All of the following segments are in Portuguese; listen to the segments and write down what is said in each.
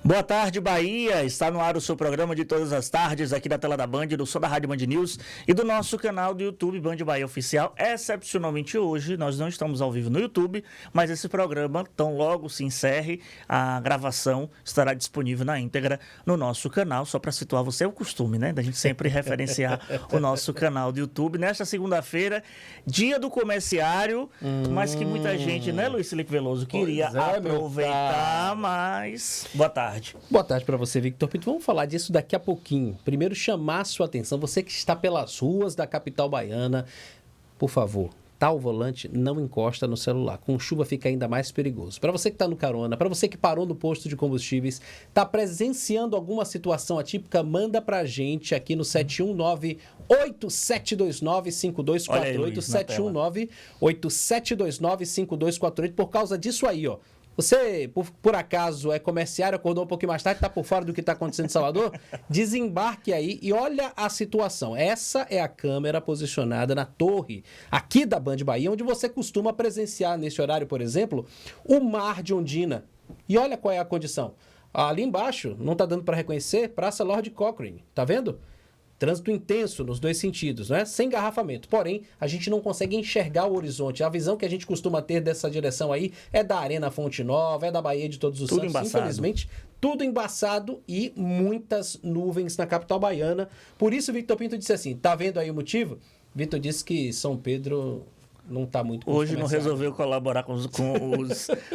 Boa tarde, Bahia. Está no ar o seu programa de todas as tardes aqui da tela da Band, do som da Rádio Band News e do nosso canal do YouTube Band Bahia Oficial. Excepcionalmente hoje, nós não estamos ao vivo no YouTube, mas esse programa, tão logo se encerre, a gravação estará disponível na íntegra no nosso canal. Só para situar você, é o costume, né? Da gente sempre referenciar o nosso canal do YouTube. Nesta segunda-feira, dia do comerciário, mas que muita gente, né, Luiz Felipe Veloso, queria aproveitar, mas... Boa tarde. Boa tarde para você, Victor Pinto. Vamos falar disso daqui a pouquinho. Primeiro, chamar a sua atenção, você que está pelas ruas da capital baiana, por favor, tá ao volante, não encosta no celular. Com chuva fica ainda mais perigoso. Para você que está no carona, para você que parou no posto de combustíveis, está presenciando alguma situação atípica, manda para a gente aqui no 719-8729-5248, 719-8729-5248, por causa disso aí, ó. Você, por acaso, é comerciário, acordou um pouquinho mais tarde, está por fora do que está acontecendo em Salvador? Desembarque aí e olha a situação. Essa é a câmera posicionada na torre aqui da Band Bahia, onde você costuma presenciar nesse horário, por exemplo, o Mar de Ondina. E olha qual é a condição. Ali embaixo, não está dando para reconhecer, Praça Lord Cochrane. Tá vendo? Trânsito intenso nos dois sentidos, né? Sem engarrafamento. Porém, a gente não consegue enxergar o horizonte. A visão que a gente costuma ter dessa direção aí é da Arena Fonte Nova, é da Baía de Todos os Tudo Santos. embaçado. Infelizmente, tudo embaçado e muitas nuvens na capital baiana. Por isso, Victor Pinto disse assim, tá vendo aí o motivo? Victor disse que São Pedro... não está muito com hoje não resolveu colaborar com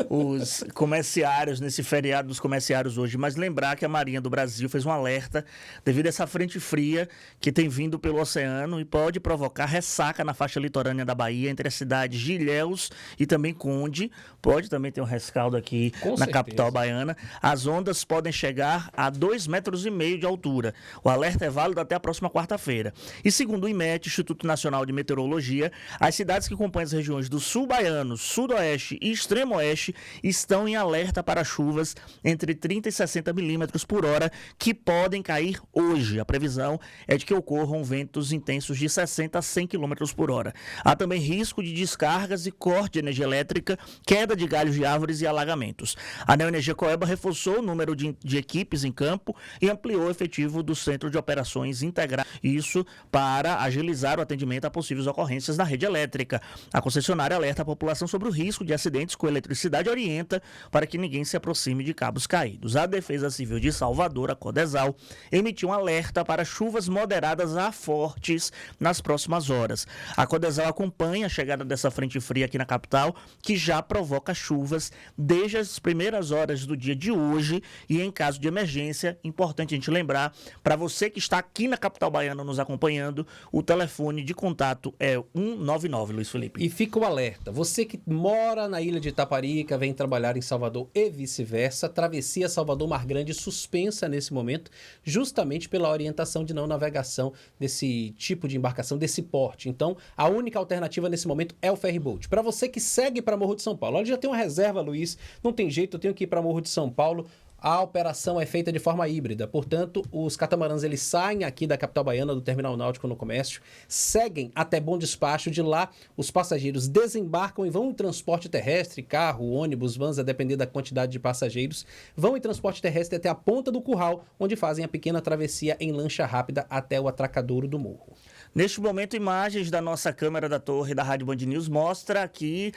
os comerciários, nesse feriado dos comerciários hoje, mas lembrar que a Marinha do Brasil fez um alerta devido a essa frente fria que tem vindo pelo oceano e pode provocar ressaca na faixa litorânea da Bahia, entre as cidades de Ilhéus e também Conde. Pode também ter um rescaldo aqui na capital baiana. As ondas podem chegar a 2,5 metros de altura. O alerta é válido até a próxima quarta-feira. E segundo o IMET, Instituto Nacional de Meteorologia, as cidades que acompanham as regiões do sul baiano, sudoeste e extremo oeste estão em alerta para chuvas entre 30 e 60 milímetros por hora que podem cair hoje. A previsão é de que ocorram ventos intensos de 60 a 100 quilômetros por hora. Há também risco de descargas e corte de energia elétrica, queda de galhos de árvores e alagamentos. A Neoenergia Coelba reforçou o número de equipes em campo e ampliou o efetivo do Centro de Operações Integrado. Isso para agilizar o atendimento a possíveis ocorrências na rede elétrica. A concessionária alerta a população sobre o risco de acidentes com eletricidade e orienta para que ninguém se aproxime de cabos caídos. A Defesa Civil de Salvador, a Codesal, emitiu um alerta para chuvas moderadas a fortes nas próximas horas. A Codesal acompanha a chegada dessa frente fria aqui na capital, que já provoca chuvas desde as primeiras horas do dia de hoje e em caso de emergência, importante a gente lembrar, para você que está aqui na capital baiana nos acompanhando, o telefone de contato é 199, Luiz Felipe. E fica o alerta, você que mora na ilha de Itaparica, vem trabalhar em Salvador e vice-versa, travessia Salvador-Mar Grande suspensa nesse momento, justamente pela orientação de não navegação desse tipo de embarcação, desse porte. Então, a única alternativa nesse momento é o ferryboat. Para você que segue para Morro de São Paulo, olha, já tem uma reserva, Luiz, não tem jeito, eu tenho que ir para Morro de São Paulo. A operação é feita de forma híbrida, portanto, os catamarãs eles saem aqui da capital baiana, do Terminal Náutico no Comércio, seguem até Bom Despacho, de lá os passageiros desembarcam e vão em transporte terrestre, carro, ônibus, vans, a depender da quantidade de passageiros, vão em transporte terrestre até a Ponta do Curral, onde fazem a pequena travessia em lancha rápida até o atracadouro do morro. Neste momento, imagens da nossa câmera da torre da Rádio Band News mostra aqui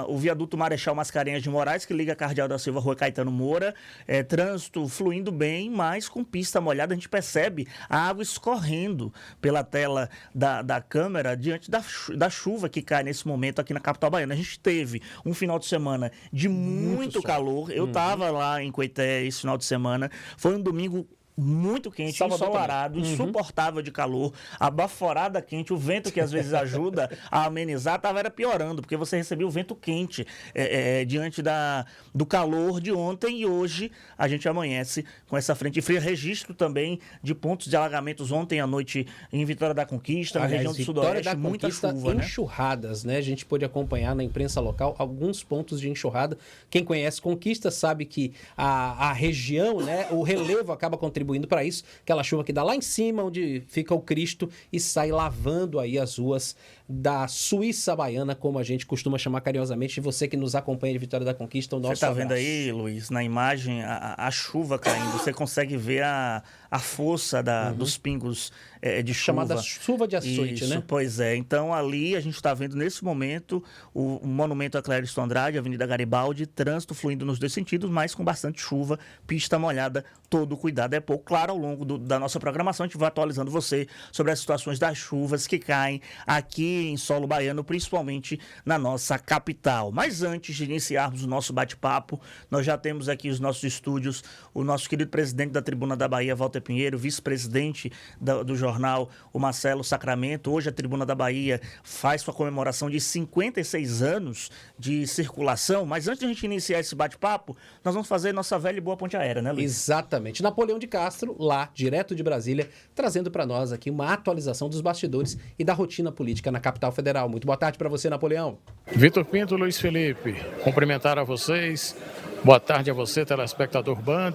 o viaduto Marechal Mascarenhas de Moraes, que liga a Cardeal da Silva, Rua Caetano Moura. Trânsito fluindo bem, mas com pista molhada. A gente percebe a água escorrendo pela tela da câmera diante da chuva que cai nesse momento aqui na capital baiana. A gente teve um final de semana de muito calor. Eu estava lá em Coité esse final de semana. Foi um domingo muito quente, Salvador ensolarado, insuportável de calor, a baforada quente, o vento que às vezes ajuda a amenizar, era piorando, porque você recebia o vento quente diante do calor de ontem, e hoje a gente amanhece com essa frente fria. Registro também de pontos de alagamentos ontem à noite em Vitória da Conquista, na região do Sudoeste, muita chuva, enxurradas, né? A gente pôde acompanhar na imprensa local alguns pontos de enxurrada. Quem conhece Conquista sabe que a região, né, o relevo acaba contribuindo contribuindo para isso. Aquela chuva que dá lá em cima, onde fica o Cristo, e sai lavando aí as ruas da Suíça Baiana, como a gente costuma chamar carinhosamente. E você que nos acompanha de Vitória da Conquista, o nosso Você tá vendo abraço. aí, Luiz, na imagem, a chuva caindo. Você consegue ver a força dos pingos de chuva. Chamada chuva de açoite, Isso, né? pois é. Então, ali a gente está vendo, nesse momento, o monumento a Clériston Andrade, Avenida Garibaldi, trânsito fluindo nos dois sentidos, mas com bastante chuva, pista molhada, todo cuidado é pouco. Claro, ao longo da nossa programação, a gente vai atualizando você sobre as situações das chuvas que caem aqui em solo baiano, principalmente na nossa capital. Mas antes de iniciarmos o nosso bate-papo, nós já temos aqui os nossos estúdios, o nosso querido presidente da Tribuna da Bahia, Walter Pinheiro, vice-presidente do jornal, o Marcelo Sacramento. Hoje a Tribuna da Bahia faz sua comemoração de 56 anos de circulação, mas antes de a gente iniciar esse bate-papo, nós vamos fazer nossa velha e boa ponte aérea, né, Luiz? Exatamente. Napoleão de Castro, lá, direto de Brasília, trazendo para nós aqui uma atualização dos bastidores e da rotina política na capital federal. Muito boa tarde para você, Napoleão. Vitor Pinto, Luiz Felipe, cumprimentar a vocês. Boa tarde a você, telespectador Band,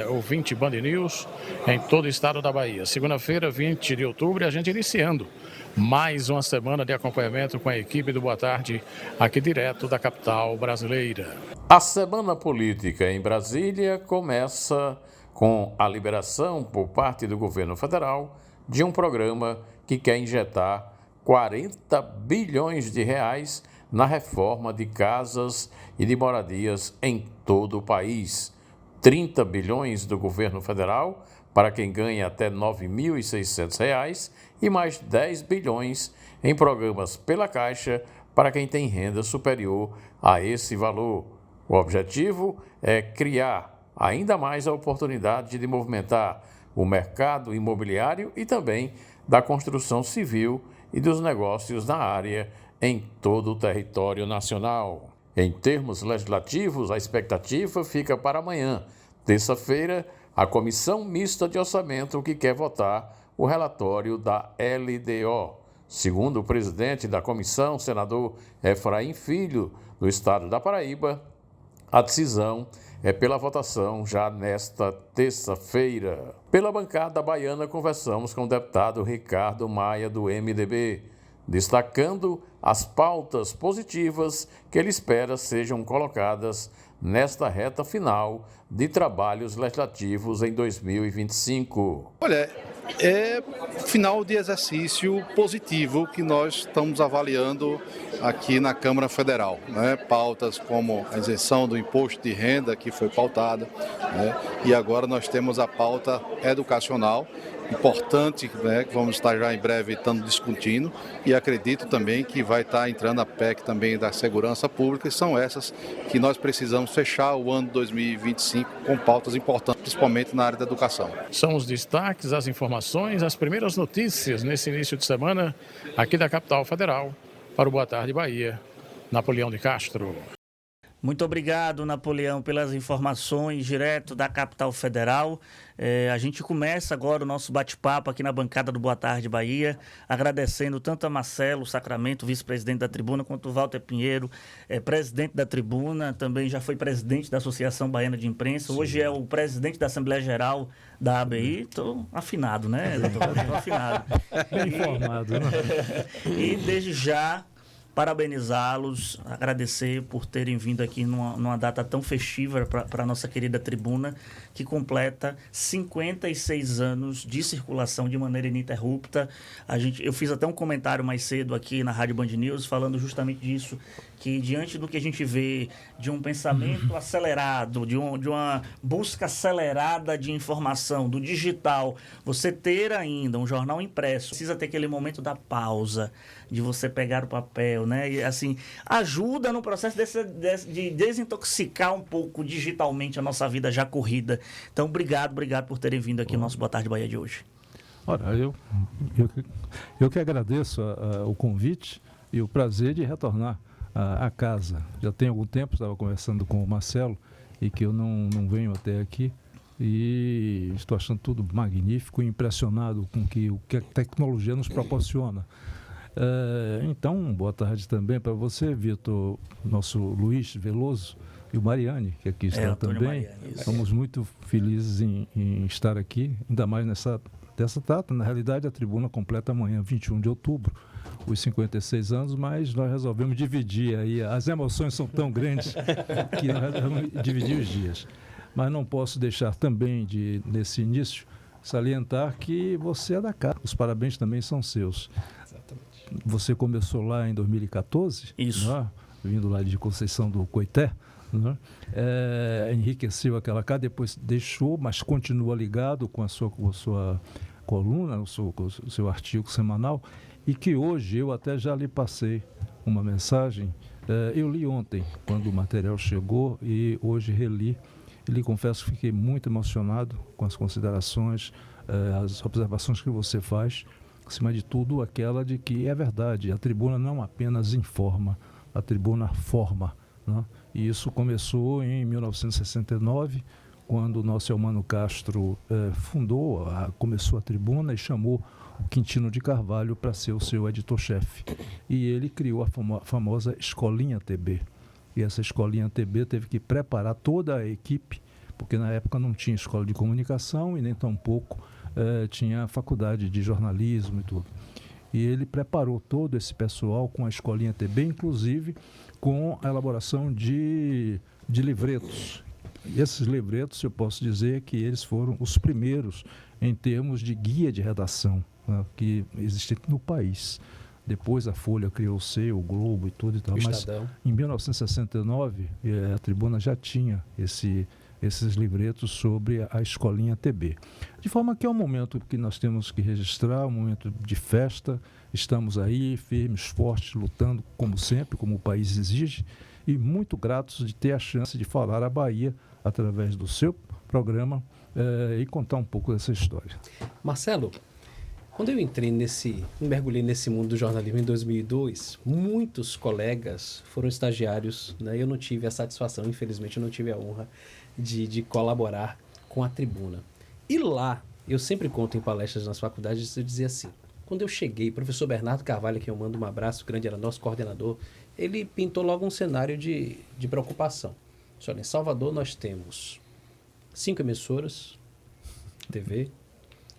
ouvinte Band News, em todo o estado da Bahia. Segunda-feira, 20 de outubro, a gente iniciando mais uma semana de acompanhamento com a equipe do Boa Tarde, aqui direto da capital brasileira. A semana política em Brasília começa com a liberação por parte do governo federal de um programa que quer injetar 40 bilhões de reais na reforma de casas e de moradias em todo o país. 30 bilhões do governo federal para quem ganha até R$ 9.600 e mais 10 bilhões em programas pela Caixa para quem tem renda superior a esse valor. O objetivo é criar ainda mais a oportunidade de movimentar o mercado imobiliário e também da construção civil e dos negócios na área em todo o território nacional. Em termos legislativos, a expectativa fica para amanhã, terça-feira, a Comissão Mista de Orçamento que quer votar o relatório da LDO. Segundo o presidente da comissão, senador Efraim Filho, do estado da Paraíba, a decisão é pela votação já nesta terça-feira. Pela bancada baiana, conversamos com o deputado Ricardo Maia, do MDB, destacando as pautas positivas que ele espera sejam colocadas nesta reta final de trabalhos legislativos em 2025. Olha, é final de exercício positivo que nós estamos avaliando aqui na Câmara Federal, né? Pautas como a isenção do imposto de renda, que foi pautada, né? E agora nós temos a pauta educacional, importante, né, que vamos estar já em breve estando discutindo, e acredito também que vai estar entrando a PEC também da segurança pública, e são essas que nós precisamos fechar o ano 2025 com pautas importantes, principalmente na área da educação. São os destaques, as informações, as primeiras notícias nesse início de semana aqui da capital federal. Para o Boa Tarde Bahia, Napoleão de Castro. Muito obrigado, Napoleão, pelas informações direto da capital federal. A gente começa agora o nosso bate-papo aqui na bancada do Boa Tarde Bahia, agradecendo tanto a Marcelo Sacramento, vice-presidente da Tribuna, quanto o Walter Pinheiro, presidente da Tribuna, também já foi presidente da Associação Baiana de Imprensa, Sim. Hoje é o presidente da Assembleia Geral da ABI. Estou afinado, né, doutor? Estou afinado. Informado, né? E desde já, parabenizá-los, agradecer por terem vindo aqui numa data tão festiva para a nossa querida Tribuna, que completa 56 anos de circulação de maneira ininterrupta. Eu fiz até um comentário mais cedo aqui na Rádio Band News falando justamente disso, que diante do que a gente vê de um pensamento acelerado, de uma busca acelerada de informação, do digital, você ter ainda um jornal impresso, precisa ter aquele momento da pausa, de você pegar o papel, né? E assim, ajuda no processo de desintoxicar um pouco digitalmente a nossa vida já corrida. Então, obrigado por terem vindo aqui no nosso Boa Tarde Bahia de hoje. Ora, eu que agradeço o convite e o prazer de retornar à casa. Já tem algum tempo, estava conversando com o Marcelo, e que eu não venho até aqui. E estou achando tudo magnífico e impressionado com o que a tecnologia nos proporciona. Então, boa tarde também para você, Vitor, nosso Luiz Veloso, e o Mariane, que aqui está Antônio também. Mariani, Somos muito felizes em estar aqui, ainda mais dessa data. Na realidade, a tribuna completa amanhã, 21 de outubro, os 56 anos, mas nós resolvemos dividir aí. As emoções são tão grandes que nós resolvemos dividir os dias. Mas não posso deixar também, nesse início, salientar que você é da casa. Os parabéns também são seus. Exatamente. Você começou lá em 2014, Isso. Né? Vindo lá de Conceição do Coité, né? Enriqueceu aquela casa, depois deixou, mas continua ligado com a sua coluna, o seu artigo semanal, e que hoje eu até já lhe passei uma mensagem. Eu li ontem, quando o material chegou, e hoje reli. E lhe confesso que fiquei muito emocionado com as considerações, as observações que você faz, acima de tudo aquela de que é verdade, a tribuna não apenas informa, a tribuna forma, né? E isso começou em 1969, quando o nosso Eumano Castro começou a tribuna e chamou o Quintino de Carvalho para ser o seu editor-chefe. E ele criou a famosa Escolinha TB. E essa Escolinha TB teve que preparar toda a equipe, porque na época não tinha escola de comunicação e nem tampouco tinha faculdade de jornalismo e tudo. E ele preparou todo esse pessoal com a Escolinha TB, inclusive com a elaboração de livretos. E esses livretos, eu posso dizer que eles foram os primeiros em termos de guia de redação, né, que existe no país. Depois a Folha criou o Globo e tudo e tal. Mas em 1969, a tribuna já tinha esses livretos sobre a Escolinha TB. De forma que é um momento que nós temos que registrar, um momento de festa. Estamos aí, firmes, fortes, lutando como sempre, como o país exige, e muito gratos de ter a chance de falar a Bahia através do seu programa e contar um pouco dessa história. Marcelo, quando eu mergulhei nesse mundo do jornalismo em 2002, muitos colegas foram estagiários, né? Eu não tive a satisfação, infelizmente eu não tive a honra de colaborar com a tribuna. E lá, eu sempre conto em palestras nas faculdades, eu dizia assim, quando eu cheguei, o professor Bernardo Carvalho, a quem eu mando um abraço grande, era nosso coordenador, ele pintou logo um cenário de preocupação. Olha, em Salvador nós temos 5 emissoras, TV,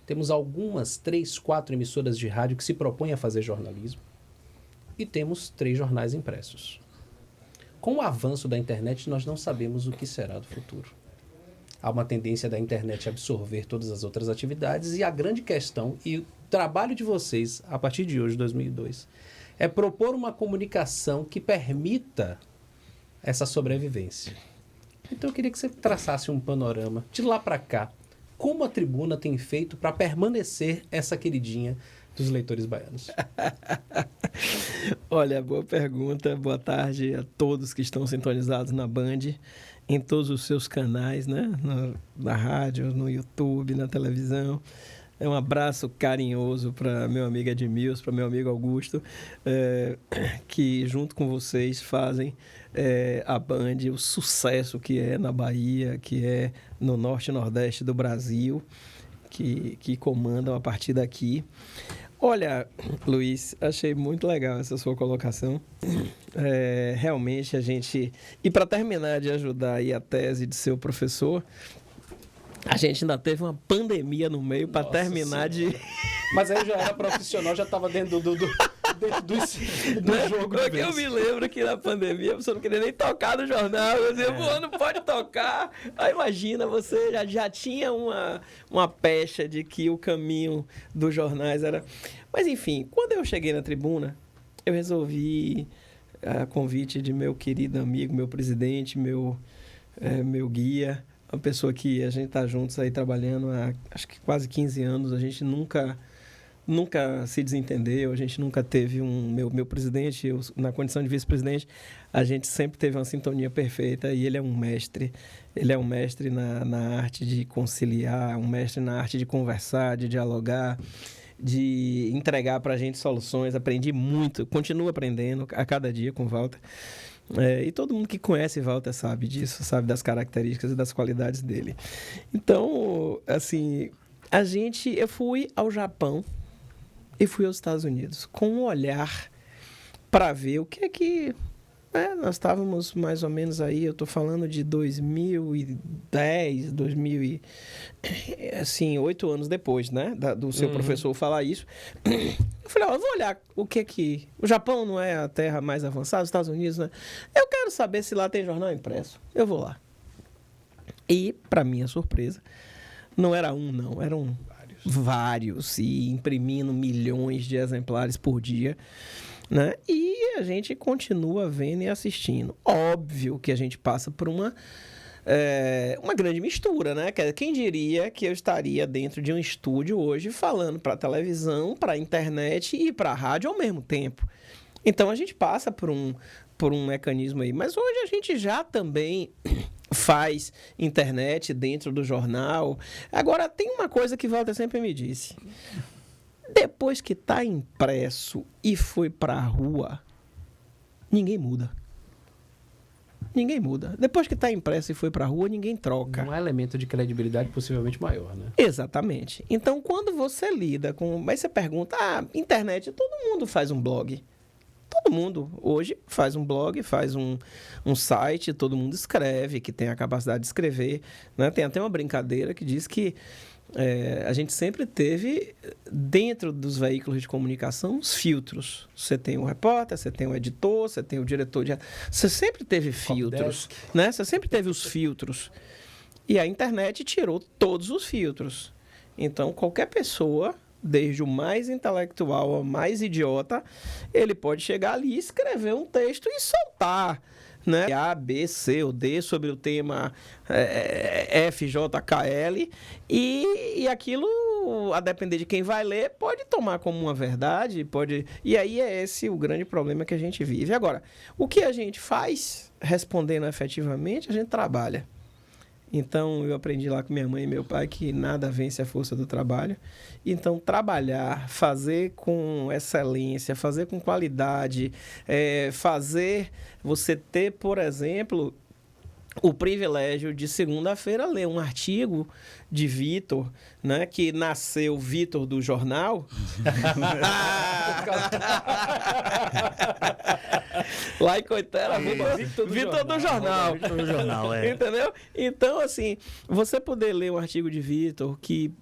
temos algumas 3, 4 emissoras de rádio que se propõem a fazer jornalismo e temos 3 jornais impressos. Com o avanço da internet, nós não sabemos o que será do futuro. Há uma tendência da internet absorver todas as outras atividades e a grande questão, e o trabalho de vocês, a partir de hoje, 2002, é propor uma comunicação que permita essa sobrevivência. Então eu queria que você traçasse um panorama de lá para cá. Como a tribuna tem feito para permanecer essa queridinha dos leitores baianos? Olha, boa pergunta. Boa tarde a todos que estão sintonizados na Band, em todos os seus canais, né? Na rádio, no YouTube, na televisão. Um abraço carinhoso para meu amigo Edmilson, para meu amigo Augusto, que junto com vocês fazem a Band, o sucesso que é na Bahia, que é no norte e nordeste do Brasil, que comandam a partir daqui. Olha, Luiz, achei muito legal essa sua colocação. Realmente a gente... E para terminar de ajudar aí a tese de seu professor, a gente ainda teve uma pandemia no meio para terminar de... Mas aí já era profissional, já estava dentro do jogo. Porque eu me lembro que na pandemia você não queria nem tocar no jornal. Eu dizia, pô, não pode tocar. Aí imagina, você já tinha uma pecha de que o caminho dos jornais era... Mas enfim, quando eu cheguei na tribuna, eu resolvi, a convite de meu querido amigo, meu presidente, meu guia, uma pessoa que a gente está juntos aí trabalhando há acho que quase 15 anos, a gente nunca se desentendeu, a gente nunca teve meu presidente, eu, na condição de vice-presidente, a gente sempre teve uma sintonia perfeita e ele é um mestre na arte de conciliar, um mestre na arte de conversar, de dialogar, de entregar para a gente soluções. Aprendi muito, continuo aprendendo a cada dia com o Walter. E todo mundo que conhece Walter sabe disso, sabe das características e das qualidades dele. Então, assim, eu fui ao Japão e fui aos Estados Unidos com um olhar para ver o que é que Nós estávamos mais ou menos aí, eu estou falando de 2010, 2000 assim, 8 anos depois, né, do seu professor falar isso. Eu falei, eu vou olhar o que o Japão não é a terra mais avançada, os Estados Unidos, né? Eu quero saber se lá tem jornal impresso. Eu vou lá. E, para minha surpresa, não era um, não, eram vários, e imprimindo milhões de exemplares por dia, né? E a gente continua vendo e assistindo. Óbvio que a gente passa por uma grande mistura, né? Quem diria que eu estaria dentro de um estúdio hoje falando para a televisão, para a internet e para a rádio ao mesmo tempo. Então a gente passa por um mecanismo aí. Mas hoje a gente já também faz internet dentro do jornal. Agora, tem uma coisa que Walter sempre me disse. Depois que está impresso e foi para a rua, ninguém muda. Ninguém muda. Depois que está impresso e foi para a rua, ninguém troca. Um elemento de credibilidade possivelmente maior, né? Exatamente. Então, quando você lida com... Mas você pergunta, internet, todo mundo faz um blog. Todo mundo hoje faz um blog, faz um site, todo mundo escreve, que tem a capacidade de escrever, né? Tem até uma brincadeira que diz que a gente sempre teve, dentro dos veículos de comunicação, os filtros. Você tem o repórter, você tem o editor, você tem o diretor de... Você sempre teve filtros, né? Você sempre teve os filtros. E a internet tirou todos os filtros. Então, qualquer pessoa, desde o mais intelectual ao mais idiota, ele pode chegar ali, escrever um texto e soltar, né? A, B, C ou D sobre o tema F, J, K, L, e aquilo, a depender de quem vai ler, pode tomar como uma verdade, pode... E aí é esse o grande problema que a gente vive. Agora, o que a gente faz, respondendo efetivamente, a gente trabalha. Então, eu aprendi lá com minha mãe e meu pai que nada vence a força do trabalho. Então, trabalhar, fazer com excelência, fazer com qualidade, fazer você ter, por exemplo, o privilégio de segunda-feira ler um artigo de Vitor, né, que nasceu Vitor do jornal. Lá em Coitera, Vitor do jornal. Vitor do jornal, Entendeu? Então, assim, você poder ler um artigo de Vitor que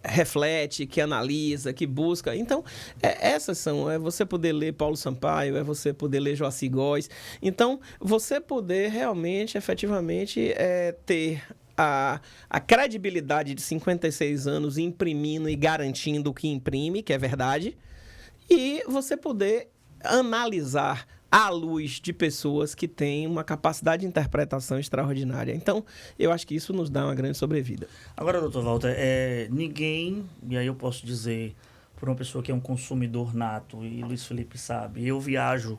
reflete, que analisa, que busca. Então, essas são... É você poder ler Paulo Sampaio, é você poder ler Joaci Góes. Então, você poder realmente, efetivamente, ter a credibilidade de 56 anos imprimindo e garantindo o que imprime, que é verdade, e você poder analisar à luz de pessoas que têm uma capacidade de interpretação extraordinária. Então, eu acho que isso nos dá uma grande sobrevida. Agora, doutor Walter, ninguém, e aí eu posso dizer por uma pessoa que é um consumidor nato, e Luiz Felipe sabe, eu viajo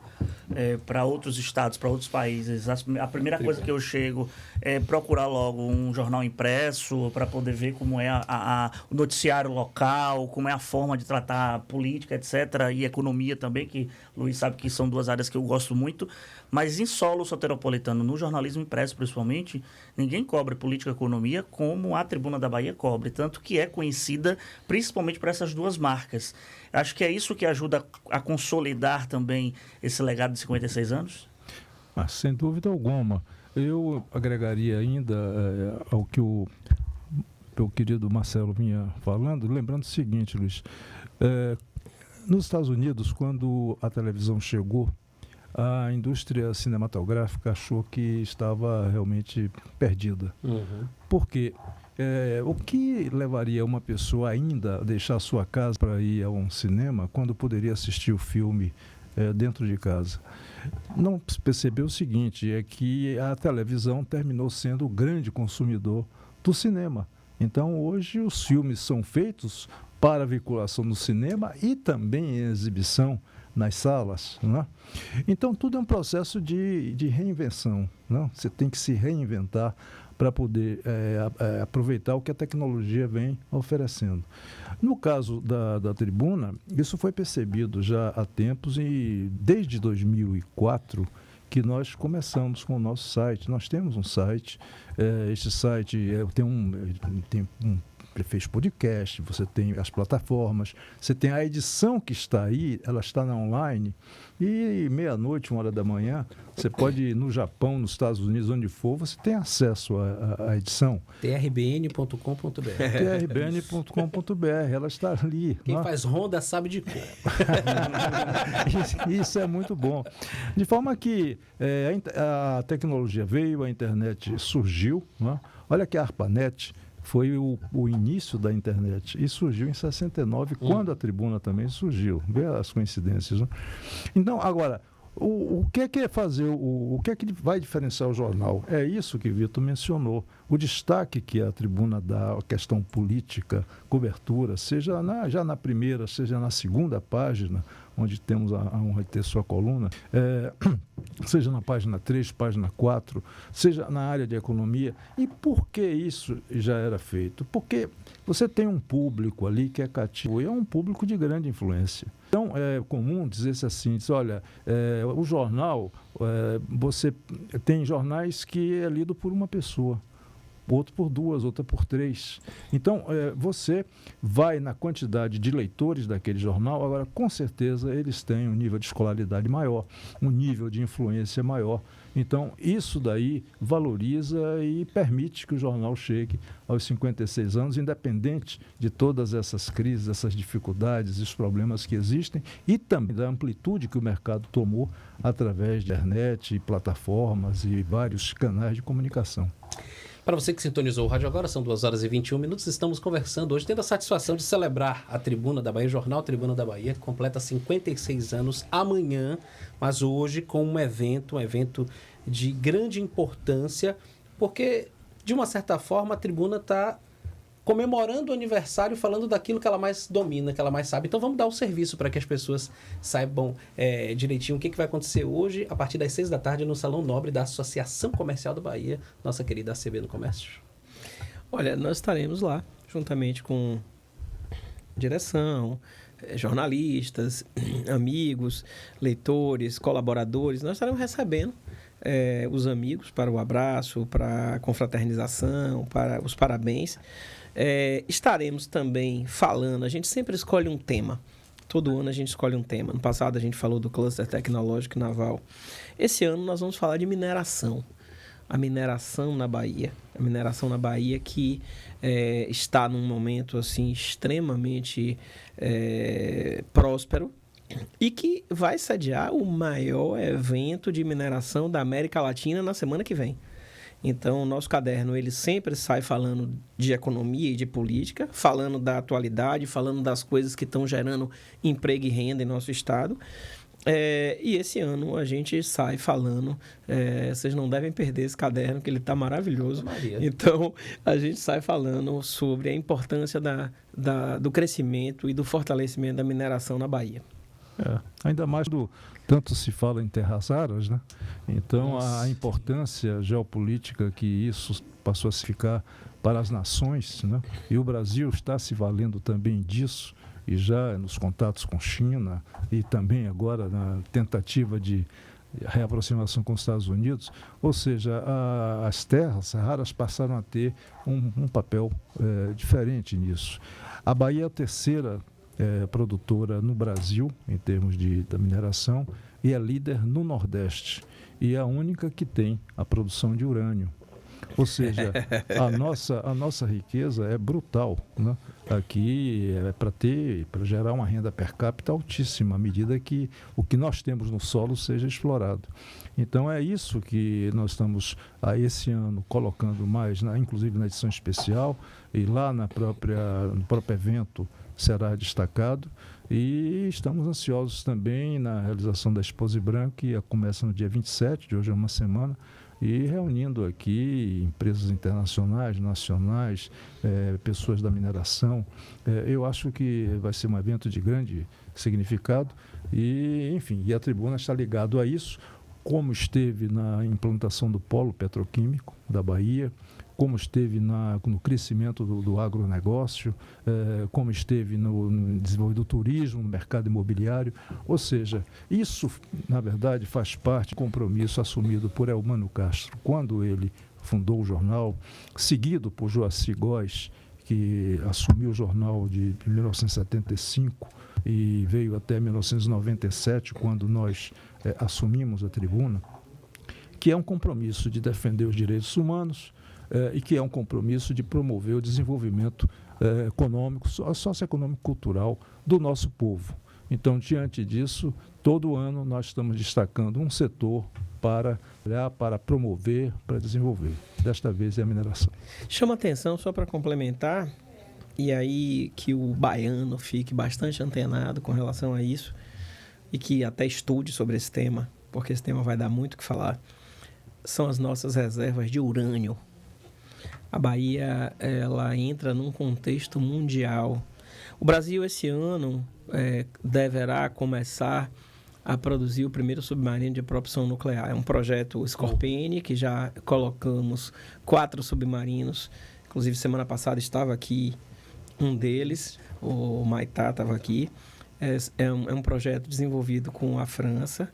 para outros estados, para outros países, a primeira coisa que eu chego é procurar logo um jornal impresso para poder ver como é o noticiário local, como é a forma de tratar política, etc., e economia também, que Luiz sabe que são duas áreas que eu gosto muito, mas em solo soteropolitano, no jornalismo impresso principalmente, ninguém cobre política e economia como a Tribuna da Bahia cobre, tanto que é conhecida principalmente por essas duas marcas. Acho que é isso que ajuda a consolidar também esse legado de 56 anos? Sem dúvida alguma. Eu agregaria ainda ao que o meu querido Marcelo vinha falando, lembrando o seguinte, Luiz. Nos Estados Unidos, quando a televisão chegou, a indústria cinematográfica achou que estava realmente perdida. Uhum. Por quê? O que levaria uma pessoa ainda a deixar a sua casa para ir a um cinema quando poderia assistir o filme dentro de casa? Não percebeu o seguinte, é que a televisão terminou sendo o grande consumidor do cinema. Então, hoje, os filmes são feitos para veiculação no cinema e também em exibição nas salas, né? Então, tudo é um processo de reinvenção, né? Você tem que se reinventar para poder aproveitar o que a tecnologia vem oferecendo. No caso da Tribuna, isso foi percebido já há tempos e desde 2004 que nós começamos com o nosso site. Nós temos um site, este site tem fez podcast, você tem as plataformas, você tem a edição que está aí, ela está na online, e meia-noite, 1 hora da manhã, você pode ir no Japão, nos Estados Unidos, onde for, você tem acesso à edição. trbn.com.br. trbn.com.br, ela está ali. Quem faz ronda sabe de cor. Isso é muito bom. De forma que a tecnologia veio, a internet surgiu. Né? Olha que a ARPANET foi o início da internet e surgiu em 69, quando a Tribuna também surgiu. Vê as coincidências. Né? Então, agora, o que é fazer, o que é que vai diferenciar o jornal? É isso que Vitor mencionou. O destaque que a Tribuna dá à questão política, cobertura, seja já na primeira, seja na segunda página, onde temos a honra de ter sua coluna, seja na página 3, página 4, seja na área de economia. E por que isso já era feito? Porque você tem um público ali que é cativo e é um público de grande influência. Então, é comum dizer-se assim, olha, o jornal, você tem jornais que é lido por uma pessoa, outro por 2, outra por 3. Então, você vai na quantidade de leitores daquele jornal, agora, com certeza, eles têm um nível de escolaridade maior, um nível de influência maior. Então, isso daí valoriza e permite que o jornal chegue aos 56 anos, independente de todas essas crises, essas dificuldades, os problemas que existem e também da amplitude que o mercado tomou através de internet, plataformas e vários canais de comunicação. Para você que sintonizou o rádio agora, são 2 horas e 21 minutos. Estamos conversando hoje, tendo a satisfação de celebrar a Tribuna da Bahia, o Jornal Tribuna da Bahia, que completa 56 anos amanhã, mas hoje com um evento de grande importância, porque, de uma certa forma, a Tribuna está comemorando o aniversário, falando daquilo que ela mais domina, que ela mais sabe. Então vamos dar o serviço para que as pessoas saibam direitinho o que vai acontecer hoje, a partir das 6 da tarde, no Salão Nobre da Associação Comercial da Bahia, nossa querida ACB no Comércio. Olha, nós estaremos lá, juntamente com direção, jornalistas, amigos, leitores, colaboradores. Nós estaremos recebendo os amigos para o abraço, para a confraternização, para os parabéns. Estaremos também falando, a gente sempre escolhe um tema. Todo ano a gente escolhe um tema. No passado a gente falou do cluster tecnológico naval. Esse ano nós vamos falar de mineração. A mineração na Bahia. A mineração na Bahia que está num momento assim, extremamente próspero e que vai sediar o maior evento de mineração da América Latina na semana que vem. Então, o nosso caderno, ele sempre sai falando de economia e de política, falando da atualidade, falando das coisas que estão gerando emprego e renda em nosso estado. E esse ano a gente sai falando, vocês não devem perder esse caderno, que ele está maravilhoso. Então, a gente sai falando sobre a importância do crescimento e do fortalecimento da mineração na Bahia. Ainda mais tanto se fala em terras raras, né? Então a importância geopolítica que isso passou a se ficar para as nações, né? E o Brasil está se valendo também disso, e já nos contatos com China e também agora na tentativa de reaproximação com os Estados Unidos, ou seja, as terras raras passaram a ter um papel diferente nisso. A Bahia é a terceira produtora no Brasil, em termos da mineração, e é líder no Nordeste. E é a única que tem a produção de urânio. Ou seja, a nossa riqueza é brutal, né? Aqui é para gerar uma renda per capita altíssima, à medida que o que nós temos no solo seja explorado. Então é isso que nós estamos, esse ano, colocando mais, inclusive na edição especial, e lá no próprio evento será destacado, e estamos ansiosos também na realização da Exposi Branco, que começa no dia 27, de hoje é uma semana, e reunindo aqui empresas internacionais, nacionais, pessoas da mineração. Eu acho que vai ser um evento de grande significado e, enfim, a Tribuna está ligado a isso, como esteve na implantação do polo petroquímico da Bahia, como esteve no crescimento do agronegócio, como esteve no desenvolvimento do turismo, no mercado imobiliário. Ou seja, isso, na verdade, faz parte do compromisso assumido por Elmano Castro, quando ele fundou o jornal, seguido por Joaci Góes, que assumiu o jornal de 1975 e veio até 1997, quando nós assumimos a tribuna, que é um compromisso de defender os direitos humanos e que é um compromisso de promover o desenvolvimento econômico, socioeconômico, cultural do nosso povo. Então, diante disso, todo ano nós estamos destacando um setor para promover, para desenvolver. Desta vez é a mineração. Chama atenção, só para complementar, e aí que o baiano fique bastante antenado com relação a isso, e que até estude sobre esse tema, porque esse tema vai dar muito o que falar, são as nossas reservas de urânio. A Bahia, ela entra num contexto mundial. O Brasil, esse ano, deverá começar a produzir o primeiro submarino de propulsão nuclear. É um projeto Scorpene, que já colocamos 4 submarinos. Inclusive, semana passada estava aqui um deles, o Maitá estava aqui. É um projeto desenvolvido com a França,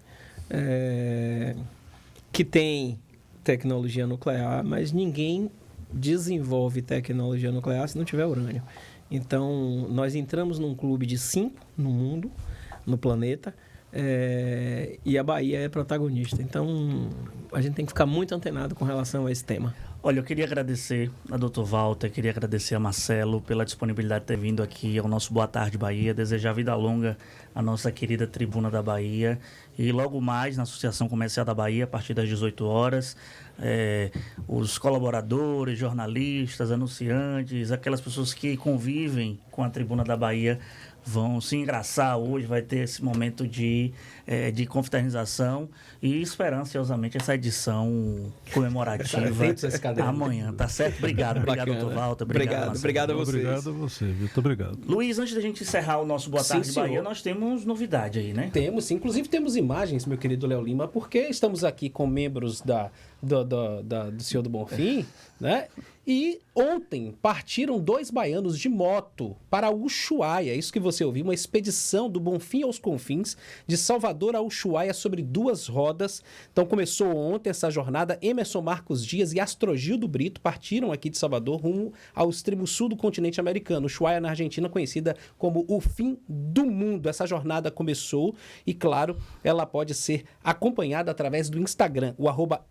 que tem tecnologia nuclear, mas ninguém desenvolve tecnologia nuclear se não tiver urânio. Então, nós entramos num clube de 5 no mundo, no planeta, e a Bahia é protagonista. Então, a gente tem que ficar muito antenado com relação a esse tema. Olha, eu queria agradecer a Dr. Walter, queria agradecer a Marcelo pela disponibilidade de ter vindo aqui ao nosso Boa Tarde Bahia, desejar vida longa à nossa querida Tribuna da Bahia e logo mais na Associação Comercial da Bahia, a partir das 18 horas, os colaboradores, jornalistas, anunciantes, aquelas pessoas que convivem com a Tribuna da Bahia vão se engraçar hoje, vai ter esse momento de confraternização e esperando ansiosamente essa edição comemorativa amanhã, tá certo? Obrigado, Bacana. Dr. Walter. Obrigado a vocês. Obrigado a você, Vitor. Obrigado. Luiz, antes da gente encerrar o nosso Boa Tarde senhor. Bahia, nós temos novidade aí, né? Temos, sim. Inclusive temos imagens, meu querido Léo Lima, porque estamos aqui com membros do Senhor do Bonfim, né? E ontem partiram 2 baianos de moto para Ushuaia. Isso que você ouviu, uma expedição do Bonfim aos Confins, de Salvador a Ushuaia sobre 2 rodas. Então começou ontem essa jornada. Emerson Marcos Dias e Astrogildo Brito partiram aqui de Salvador rumo ao extremo sul do continente americano. Ushuaia, na Argentina, conhecida como o fim do mundo. Essa jornada começou e, claro, ela pode ser acompanhada através do Instagram, o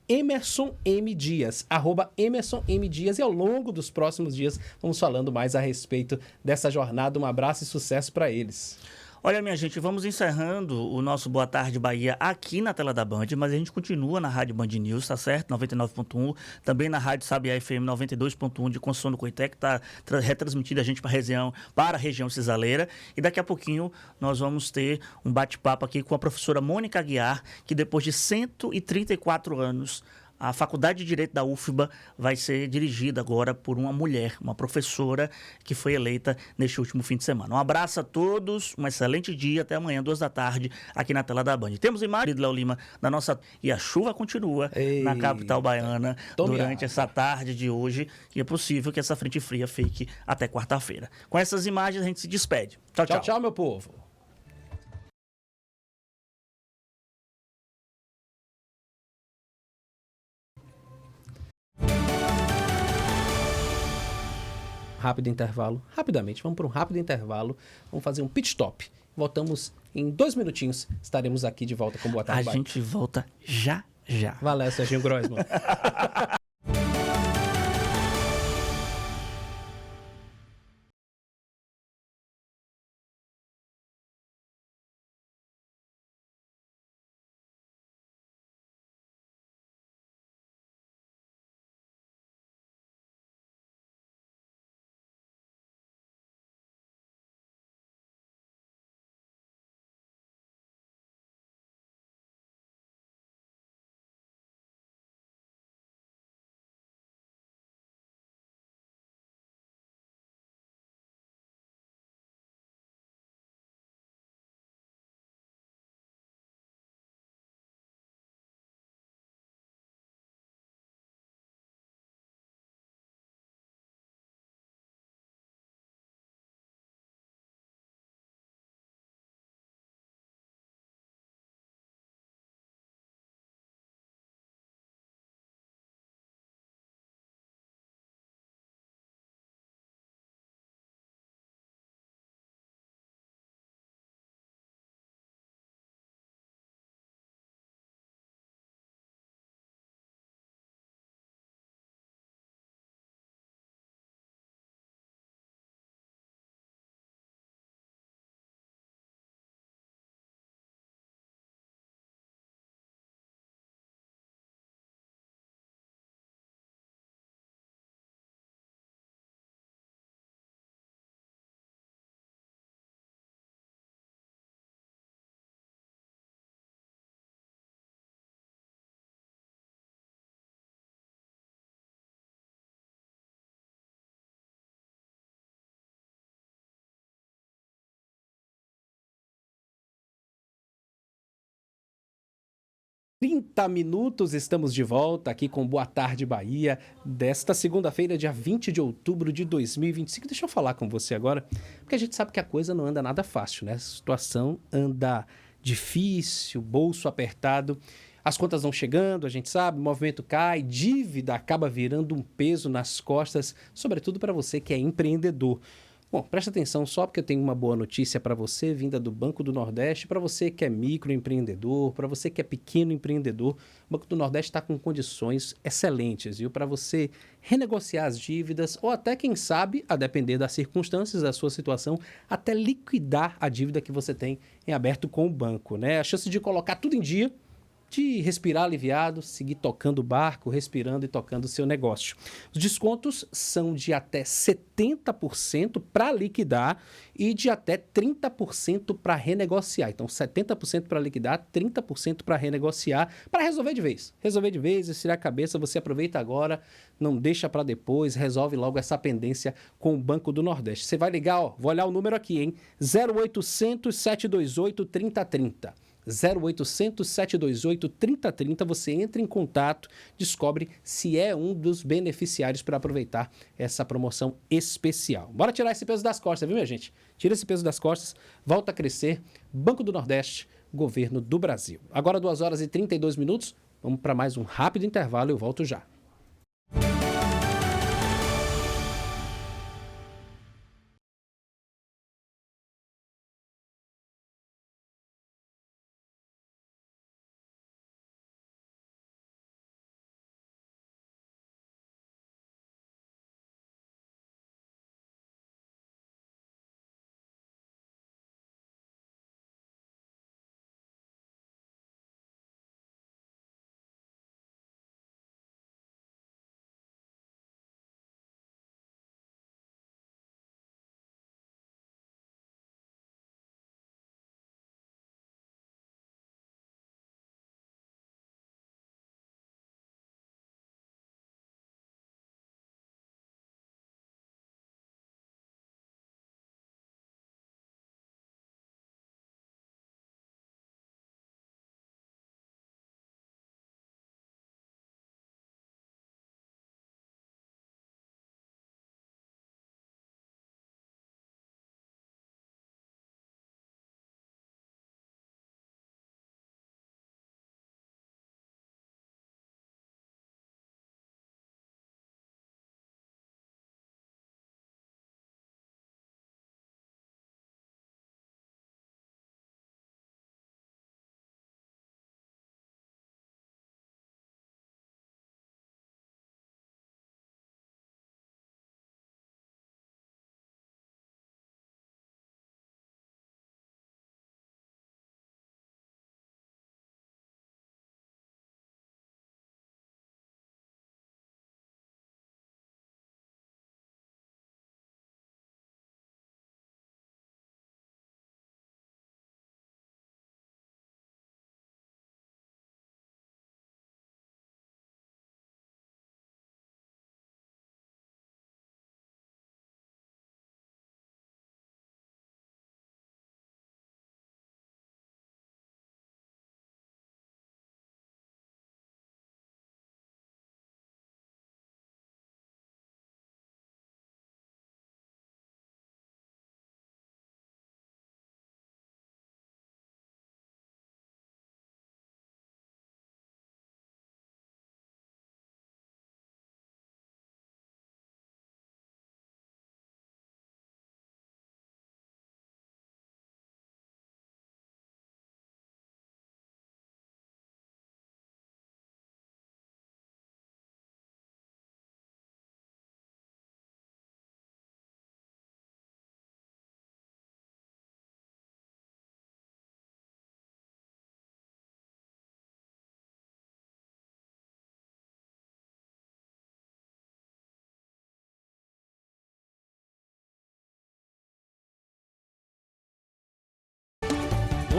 @EmersonMDias, @EmersonMDias, e ao longo dos próximos dias vamos falando mais a respeito dessa jornada. Um abraço e sucesso para eles. Olha, minha gente, vamos encerrando o nosso Boa Tarde Bahia aqui na tela da Band, mas a gente continua na Rádio Band News, tá certo? 99.1, também na Rádio Sabiá FM 92.1 de Conceição do Coité, que está retransmitindo a gente para a região cisaleira. E daqui a pouquinho nós vamos ter um bate-papo aqui com a professora Mônica Aguiar, que depois de 134 anos, a Faculdade de Direito da UFBA vai ser dirigida agora por uma mulher, uma professora que foi eleita neste último fim de semana. Um abraço a todos, um excelente dia, até amanhã, 2 da tarde, aqui na tela da Band. Temos imagem do Léo Lima da nossa... E a chuva continua na capital baiana durante essa tarde de hoje, e é possível que essa frente fria fique até quarta-feira. Com essas imagens a gente se despede. Tchau, tchau. Tchau, meu povo. Rápido intervalo, rapidamente, vamos para um rápido intervalo, vamos fazer um pit stop. Voltamos em 2 minutinhos, estaremos aqui de volta com Boa Tarde Bahia. A gente volta já. Valeu, Serginho Groisman. 30 minutos, estamos de volta aqui com Boa Tarde Bahia, desta segunda-feira, dia 20 de outubro de 2025. Deixa eu falar com você agora, porque a gente sabe que a coisa não anda nada fácil, né? A situação anda difícil, bolso apertado, as contas vão chegando, a gente sabe, o movimento cai, dívida acaba virando um peso nas costas, sobretudo para você que é empreendedor. Bom, presta atenção só porque eu tenho uma boa notícia para você, vinda do Banco do Nordeste, para você que é microempreendedor, para você que é pequeno empreendedor. O Banco do Nordeste está com condições excelentes, viu? Para você renegociar as dívidas ou até, quem sabe, a depender das circunstâncias da sua situação, até liquidar a dívida que você tem em aberto com o banco, né? A chance de colocar tudo em dia, de respirar aliviado, seguir tocando o barco, respirando e tocando o seu negócio. Os descontos são de até 70% para liquidar e de até 30% para renegociar. Então, 70% para liquidar, 30% para renegociar, para resolver de vez. Resolver de vez, estirar a cabeça, você aproveita agora, não deixa para depois, resolve logo essa pendência com o Banco do Nordeste. Você vai ligar, ó, vou olhar o número aqui, hein? 0800 728 3030. 0800 728 3030, você entra em contato, descobre se é um dos beneficiários para aproveitar essa promoção especial. Bora tirar esse peso das costas, viu, minha gente? Tira esse peso das costas, volta a crescer, Banco do Nordeste, Governo do Brasil. Agora 2 horas e 32 minutos, vamos para mais um rápido intervalo, eu volto já.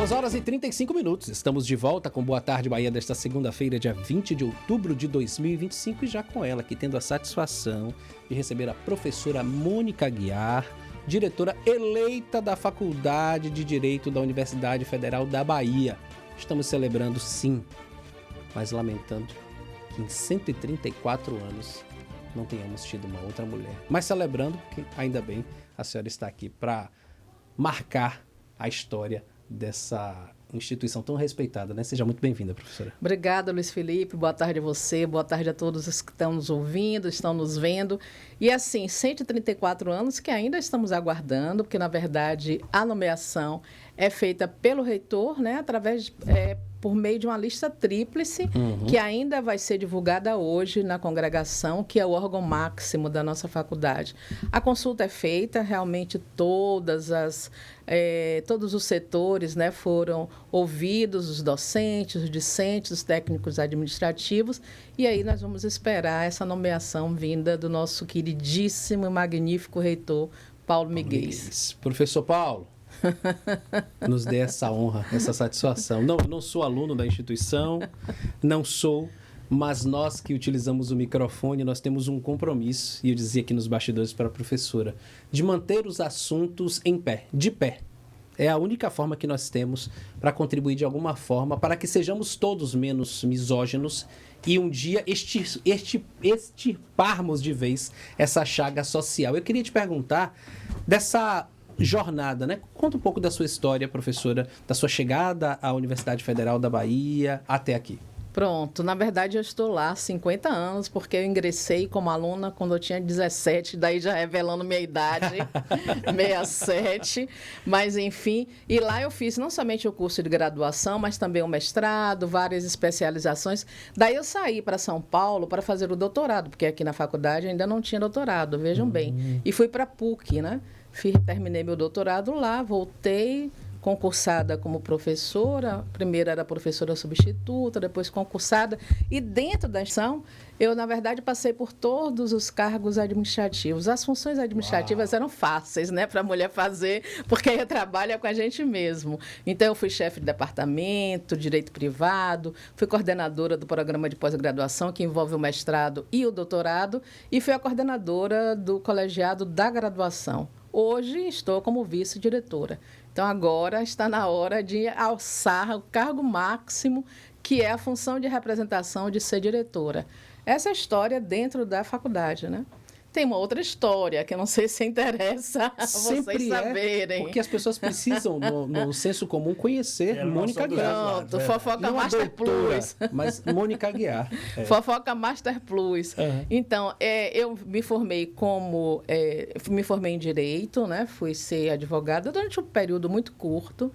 Duas horas e 35 minutos. Estamos de volta com Boa Tarde Bahia desta segunda-feira, dia 20 de outubro de 2025, e já com ela aqui tendo a satisfação de receber a professora Mônica Aguiar, diretora eleita da Faculdade de Direito da Universidade Federal da Bahia. Estamos celebrando, sim, mas lamentando que em 134 anos não tenhamos tido uma outra mulher. Mas celebrando que, ainda bem, a senhora está aqui para marcar a história dessa instituição tão respeitada, né? Seja muito bem-vinda, professora. Obrigada, Luiz Felipe. Boa tarde a você, boa tarde a todos os que estão nos ouvindo, estão nos vendo. E assim, 134 anos que ainda estamos aguardando, porque, na verdade, a nomeação é feita pelo reitor, né? Por meio de uma lista tríplice, que ainda vai ser divulgada hoje na congregação, que é o órgão máximo da nossa faculdade. A consulta é feita, realmente todos os setores, né, foram ouvidos, os docentes, os discentes, os técnicos administrativos, e aí nós vamos esperar essa nomeação vinda do nosso queridíssimo e magnífico reitor, Paulo Miguel. Professor Paulo, nos dê essa honra, essa satisfação. Não, eu não sou aluno da instituição, não sou, mas nós que utilizamos o microfone, nós temos um compromisso, e eu dizia aqui nos bastidores para a professora, de manter os assuntos em pé, de pé. É a única forma que nós temos para contribuir de alguma forma para que sejamos todos menos misóginos e um dia extirparmos de vez essa chaga social. Eu queria te perguntar dessa jornada, né? Conta um pouco da sua história, professora, da sua chegada à Universidade Federal da Bahia até aqui. Pronto, na verdade eu estou lá há 50 anos, porque eu ingressei como aluna quando eu tinha 17, daí já revelando minha idade, 67, mas enfim, e lá eu fiz não somente o curso de graduação, mas também o mestrado, várias especializações, daí eu saí para São Paulo para fazer o doutorado, porque aqui na faculdade ainda não tinha doutorado, vejam bem, e fui para a PUC, né? Terminei meu doutorado lá, voltei, concursada como professora, primeiro era professora substituta, depois concursada, e dentro da instituição, eu, na verdade, passei por todos os cargos administrativos. As funções administrativas eram fáceis, né, para a mulher fazer, porque aí trabalha com a gente mesmo. Então, eu fui chefe de departamento, direito privado, fui coordenadora do programa de pós-graduação, que envolve o mestrado e o doutorado, e fui a coordenadora do colegiado da graduação. Hoje estou como vice-diretora. Então, agora está na hora de alçar o cargo máximo, que é a função de representação de ser diretora. Essa é a história dentro da faculdade, né? Tem uma outra história, que eu não sei se interessa a vocês saberem. Porque as pessoas precisam, no senso comum, conhecer Mônica Aguiar. Pronto, fofoca Master Plus. Mas Mônica Aguiar. Fofoca Master Plus. Então, eu me formei me formei em Direito, né? Fui ser advogada durante um período muito curto.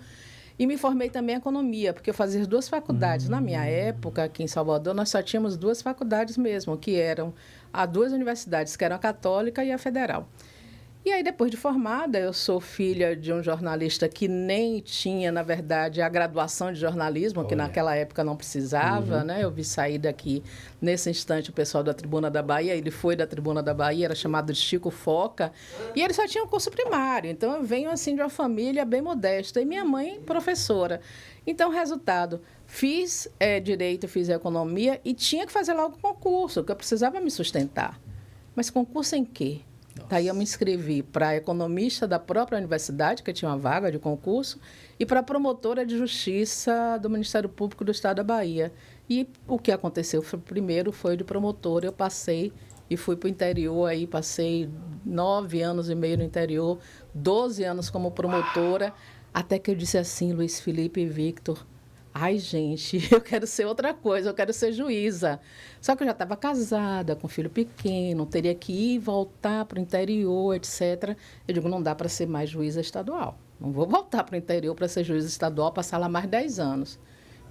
E me formei também em Economia, porque eu fazia as duas faculdades. Na minha época, aqui em Salvador, nós só tínhamos duas faculdades mesmo, que eram as duas universidades, que eram a Católica e a Federal. E aí, depois de formada, eu sou filha de um jornalista que nem tinha, na verdade, a graduação de jornalismo, que naquela época não precisava, né? Eu vi sair daqui, nesse instante, o pessoal da Tribuna da Bahia, ele foi da Tribuna da Bahia, era chamado de Chico Foca, e ele só tinha um curso primário. Então, eu venho, assim, de uma família bem modesta, e minha mãe, professora. Então, resultado, fiz Direito, fiz Economia, e tinha que fazer logo concurso, porque eu precisava me sustentar. Mas concurso em quê? Daí eu me inscrevi para economista da própria universidade, que tinha uma vaga de concurso, e para promotora de justiça do Ministério Público do Estado da Bahia. E o que aconteceu primeiro foi de promotora, eu passei e fui para o interior, aí passei 9 anos e meio no interior, 12 anos como promotora, até que eu disse assim, Luiz Felipe e Victor, ai, gente, eu quero ser outra coisa, eu quero ser juíza. Só que eu já estava casada, com filho pequeno, teria que ir e voltar para o interior, etc. Eu digo, não dá para ser mais juíza estadual. Não vou voltar para o interior para ser juíza estadual, passar lá mais 10 anos.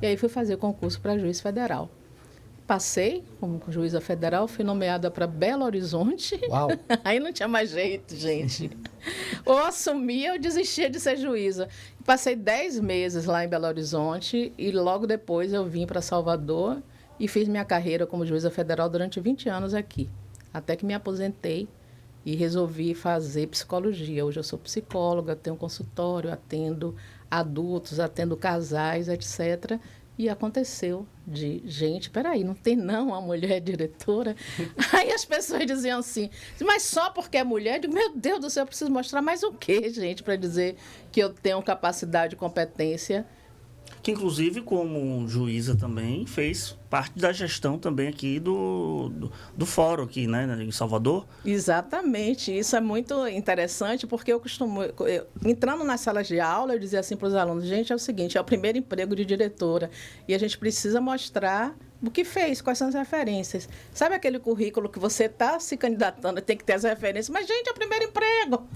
E aí fui fazer concurso para juiz federal. Passei como juíza federal, fui nomeada para Belo Horizonte. Uau. Aí não tinha mais jeito, gente. Ou assumia ou desistia de ser juíza. Passei 10 meses lá em Belo Horizonte e logo depois eu vim para Salvador e fiz minha carreira como juíza federal durante 20 anos aqui. Até que me aposentei e resolvi fazer psicologia. Hoje eu sou psicóloga, tenho consultório, atendo adultos, atendo casais, etc., e aconteceu de, gente, peraí, não tem não uma mulher diretora? Aí as pessoas diziam assim, mas só porque é mulher? Eu digo, meu Deus do céu, eu preciso mostrar mais o quê, gente, para dizer que eu tenho capacidade e competência. que inclusive como juíza também fez parte da gestão também aqui do fórum aqui, né, em Salvador. Exatamente, isso é muito interessante porque entrando nas salas de aula, eu dizia assim para os alunos, gente, é o seguinte, é o primeiro emprego de diretora e a gente precisa mostrar o que fez, quais são as referências. Sabe aquele currículo que você está se candidatando, tem que ter as referências, mas, gente, é o primeiro emprego.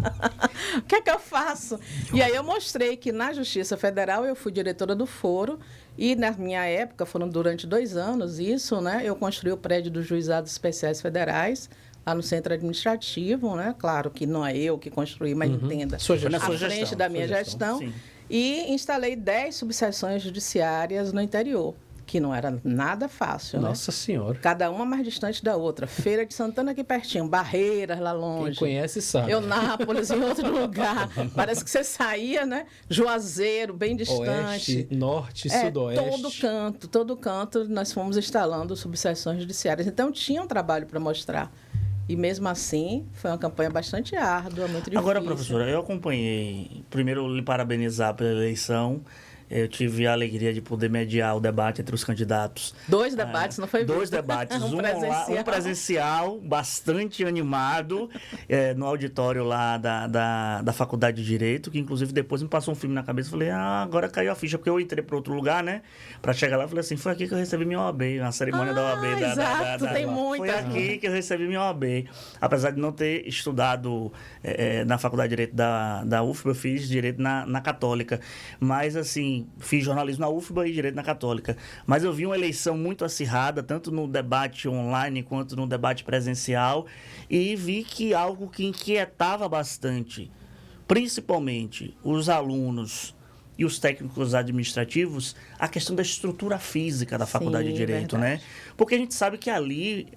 O que é que eu faço? E aí eu mostrei que na Justiça Federal eu fui diretora do foro e na minha época, foram durante 2 anos isso, né? Eu construí o prédio dos Juizados Especiais Federais, lá no centro administrativo, né? Claro que não é eu que construí, mas entenda. À frente da minha gestão. E instalei 10 subseções judiciárias no interior, que não era nada fácil, Nossa né? Senhora. Cada uma mais distante da outra. Feira de Santana aqui pertinho, Barreiras lá longe. Quem conhece sabe. Eunápolis em outro lugar. Parece que você saía, né? Juazeiro, bem distante. Oeste, norte, sudoeste. Todo canto nós fomos instalando subseções judiciárias. Então tinha um trabalho para mostrar. E mesmo assim, foi uma campanha bastante árdua, muito difícil. Agora, professora, eu acompanhei, primeiro lhe parabenizar pela eleição. Eu tive a alegria de poder mediar o debate entre os candidatos. 2 debates, não foi? 2 debates, um presencial, bastante animado, no auditório lá da Faculdade de Direito, que inclusive depois me passou um filme na cabeça. Falei, agora caiu a ficha, porque eu entrei para outro lugar, né? Para chegar lá, falei assim, foi aqui que eu recebi minha OAB, na cerimônia da OAB. Exato, tem muita. Foi aqui que eu recebi minha OAB. Apesar de não ter estudado na Faculdade de Direito da UFBA, eu fiz Direito na Católica. Mas, assim, fiz jornalismo na UFBA e Direito na Católica. Mas eu vi uma eleição muito acirrada, tanto no debate online quanto no debate presencial, e vi que algo que inquietava bastante, principalmente os alunos e os técnicos administrativos, a questão da estrutura física da Faculdade de Direito, né? Porque a gente sabe que ali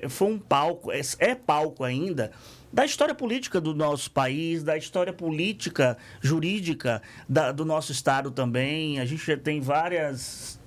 foi um palco, é palco ainda, da história política do nosso país, da história política, jurídica do nosso estado também. A gente já tem vários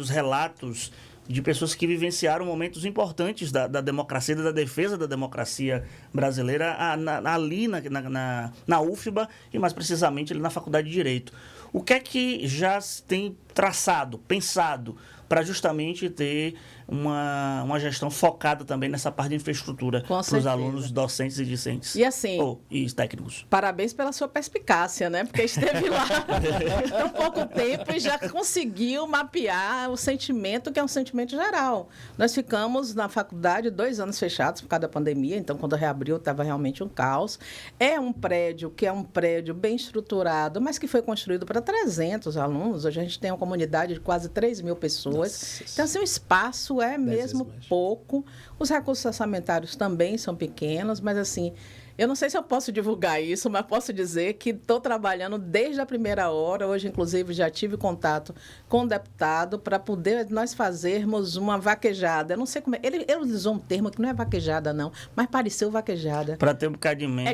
relatos de pessoas que vivenciaram momentos importantes da democracia, da defesa da democracia brasileira ali na UFBA e mais precisamente ali na Faculdade de Direito. O que é que já se tem traçado, pensado, para justamente ter uma gestão focada também nessa parte de infraestrutura para os alunos docentes e discentes. E assim, e técnicos. Parabéns pela sua perspicácia, né? Porque esteve lá há tão pouco tempo e já conseguiu mapear o sentimento, que é um sentimento geral. Nós ficamos na faculdade 2 anos fechados por causa da pandemia, então quando reabriu estava realmente um caos. É um prédio que é um prédio bem estruturado, mas que foi construído para 300 alunos. Hoje a gente tem uma comunidade de quase 3.000 pessoas. Nossa. Então, assim, o espaço é mesmo pouco. Os recursos orçamentários também são pequenos, mas assim, eu não sei se eu posso divulgar isso, mas posso dizer que estou trabalhando desde a primeira hora. Hoje, inclusive, já tive contato com o deputado para poder nós fazermos uma vaquejada. Eu não sei como é. Ele usou um termo que não é vaquejada, não, mas pareceu vaquejada. Para ter um bocado de emenda.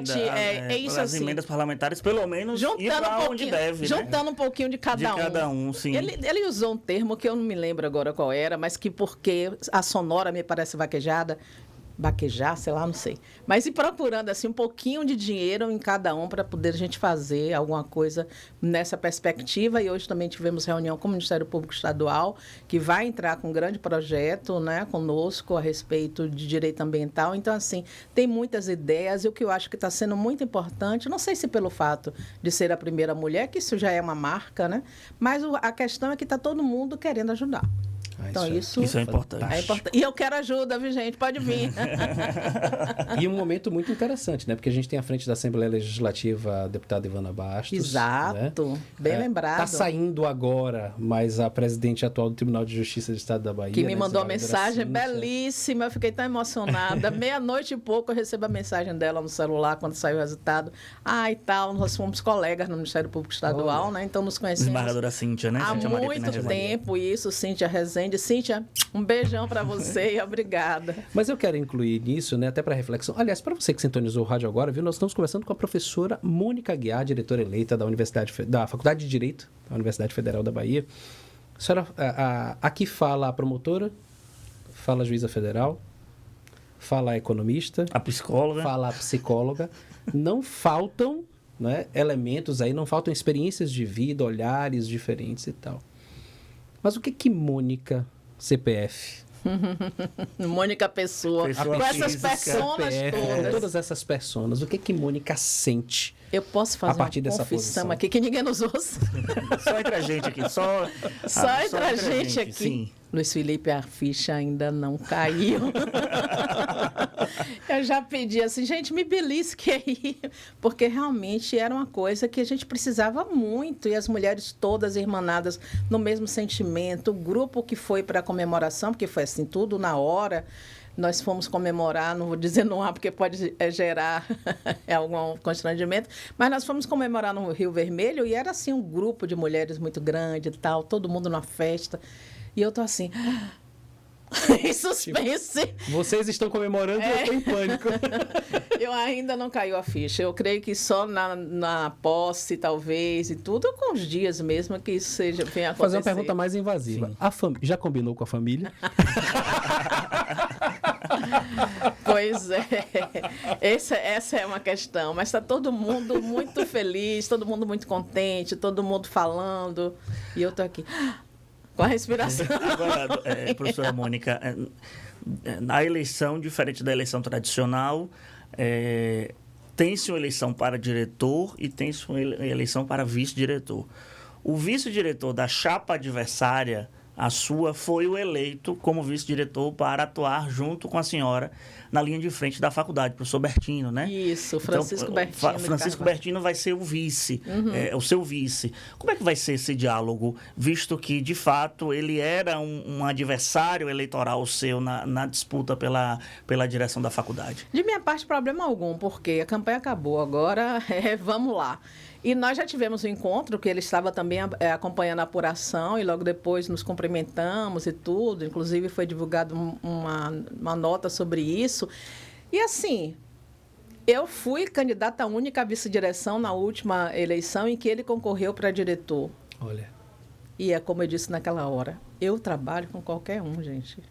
Isso as assim. emendas parlamentares, pelo menos, ir para onde deve. Juntando um pouquinho de cada um. De cada um, sim. Ele usou um termo que eu não me lembro agora qual era, mas que porque a sonora me parece vaquejada, baquejar, sei lá, não sei. Mas ir procurando assim um pouquinho de dinheiro em cada um para poder a gente fazer alguma coisa nessa perspectiva. E hoje também tivemos reunião com o Ministério Público Estadual, que vai entrar com um grande projeto, né, conosco a respeito de direito ambiental. Então, assim, tem muitas ideias e o que eu acho que está sendo muito importante, não sei se pelo fato de ser a primeira mulher, que isso já é uma marca, né? Mas a questão é que está todo mundo querendo ajudar. Então, isso é importante. E eu quero ajuda, viu, gente? Pode vir. E um momento muito interessante, né? Porque a gente tem à frente da Assembleia Legislativa a deputada Ivana Bastos. Exato. Né? Bem lembrado. Está saindo agora, mas a presidente atual do Tribunal de Justiça do Estado da Bahia... Que me mandou uma mensagem belíssima. Eu fiquei tão emocionada. 00:30 e pouco eu recebo a mensagem dela no celular quando saiu o resultado. E tal. Nós fomos colegas no Ministério Público Estadual, né? Então nos conhecemos... Desembargadora Cíntia, né? Há muito tempo, isso. Cíntia Rezende. Cíntia, um beijão para você e obrigada. Mas eu quero incluir nisso, né, até para reflexão. Aliás, para você que sintonizou o rádio agora, viu, nós estamos conversando com a professora Mônica Guiar, diretora eleita da Faculdade de Direito da Universidade Federal da Bahia. A senhora, aqui fala a promotora, fala a juíza federal, fala a economista, a psicóloga, fala a psicóloga. Não faltam, né, elementos aí, não faltam experiências de vida, olhares diferentes e tal. Mas o que Mônica CPF? Mônica Pessoa, Pessoa com essas física, personas todas. Todas essas personas, o que Mônica sente Eu posso a fazer partir uma dessa confissão posição? aqui que ninguém nos ouça. Só entre a gente aqui, só Entre a gente aqui. Sim. Luiz Felipe, a ficha ainda não caiu. Eu já pedi assim, gente, me belisque aí, porque realmente era uma coisa que a gente precisava muito, e as mulheres todas irmanadas no mesmo sentimento, o grupo que foi para a comemoração, porque foi assim, tudo na hora, nós fomos comemorar, não vou dizer no ar, porque pode gerar algum constrangimento, mas nós fomos comemorar no Rio Vermelho, e era assim, um grupo de mulheres muito grande e tal, todo mundo na festa. E eu tô assim, em suspense. Vocês estão comemorando e eu estou em pânico. Eu ainda não caiu a ficha. Eu creio que só na posse, talvez, e tudo, com os dias mesmo, que isso venha acontecer. Fazer uma pergunta mais invasiva. Já combinou com a família? Pois é. Essa é uma questão. Mas está todo mundo muito feliz, todo mundo muito contente, todo mundo falando. E eu tô aqui com a respiração. Agora, professora Mônica, na eleição, diferente da eleição tradicional, tem-se uma eleição para diretor e tem-se uma eleição para vice-diretor. O vice-diretor da chapa adversária, a sua, foi o eleito como vice-diretor para atuar junto com a senhora na linha de frente da faculdade, professor Bertino, né? Isso, Francisco Bertino. Francisco Bertino vai ser o vice, o seu vice. Como é que vai ser esse diálogo, visto que, de fato, ele era um adversário eleitoral seu na disputa pela direção da faculdade? De minha parte, problema algum, porque a campanha acabou. Agora, vamos lá. E nós já tivemos um encontro, que ele estava também acompanhando a apuração, e logo depois nos cumprimentamos e tudo. Inclusive, foi divulgada uma nota sobre isso. E assim, eu fui candidata única à vice-direção na última eleição em que ele concorreu para diretor. Olha. E é como eu disse naquela hora, eu trabalho com qualquer um, gente.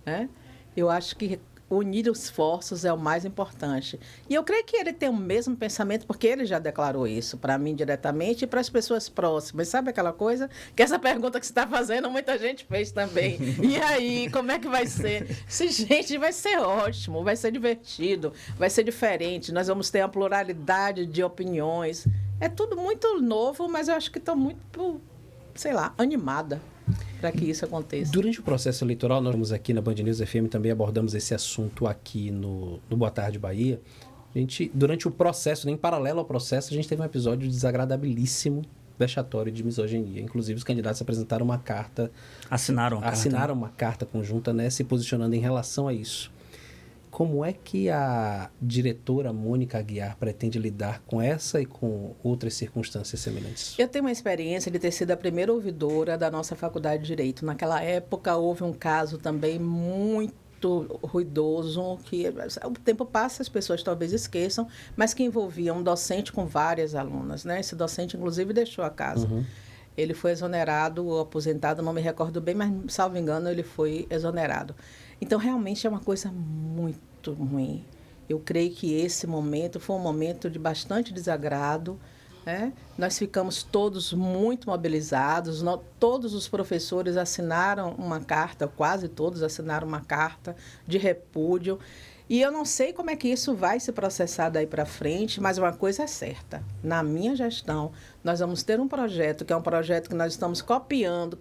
Né? Eu acho que unir os esforços é o mais importante. E eu creio que ele tem o mesmo pensamento, porque ele já declarou isso para mim diretamente e para as pessoas próximas. Sabe aquela coisa? Que essa pergunta que você está fazendo, muita gente fez também. E aí, como é que vai ser? Gente, vai ser ótimo, vai ser divertido, vai ser diferente. Nós vamos ter uma pluralidade de opiniões. É tudo muito novo, mas eu acho que estou muito, sei lá, animada para que isso aconteça. Durante o processo eleitoral, nós estamos aqui na Band News FM, também abordamos esse assunto aqui no Boa Tarde Bahia. Durante o processo, em paralelo ao processo, a gente teve um episódio desagradabilíssimo, vexatório de misoginia. Inclusive, os candidatos apresentaram uma carta... Assinaram uma carta conjunta, né, se posicionando em relação a isso. Como é que a diretora Mônica Aguiar pretende lidar com essa e com outras circunstâncias semelhantes? Eu tenho uma experiência de ter sido a primeira ouvidora da nossa Faculdade de Direito. Naquela época, houve um caso também muito ruidoso, que o tempo passa, as pessoas talvez esqueçam, mas que envolvia um docente com várias alunas, né? Esse docente, inclusive, deixou a casa. Ele foi exonerado ou aposentado, não me recordo bem, mas, salvo engano, ele foi exonerado. Então, realmente é uma coisa muito ruim. Eu creio que esse momento foi um momento de bastante desagrado, né? Nós ficamos todos muito mobilizados, todos os professores assinaram uma carta, quase todos assinaram uma carta de repúdio. E eu não sei como é que isso vai se processar daí para frente, mas uma coisa é certa. Na minha gestão, nós vamos ter um projeto, que é um projeto que nós estamos copiando,